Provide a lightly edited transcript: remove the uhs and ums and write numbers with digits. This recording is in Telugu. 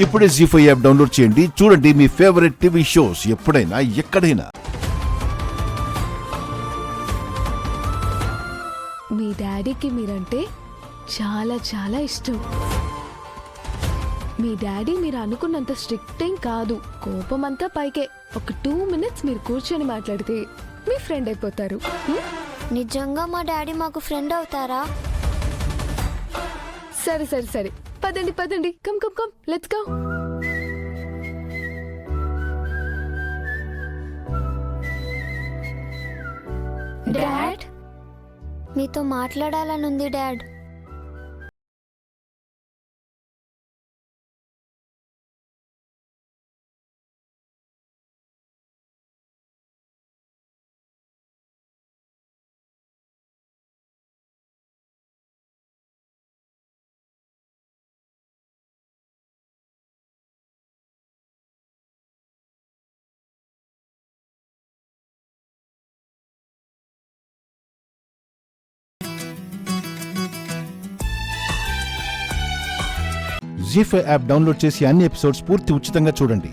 ఇప్పుడే జీ5 యాప్ డౌన్లోడ్ చేయండి. చూడండి మీ ఫేవరెట్ టీవీ షోస్ ఎప్పుడైనా ఎక్కడైనా. మీ డాడీకి మీరంటే చాలా చాలా ఇష్టం. మీ డాడీ మీరు అనుకున్నంత స్ట్రిక్ట్ ఏం కాదు. కోపం అంతా పైకే. ఒక 2 minutes మీరు కూర్చొని మాట్లాడితే మీ ఫ్రెండ్ అయిపోతారు. నిజంగా మా డాడీ మాకు ఫ్రెండ్ అవుతారా? సరే సరే సరే, పదండి పదండి, come come come, let's go. Dad, మీతో మాట్లాడాలనుంది డాడ్. జీ5 యాప్ డౌన్లోడ్ చేసి అన్ని ఎపిసోడ్స్ పూర్తి ఉచితంగా చూడండి.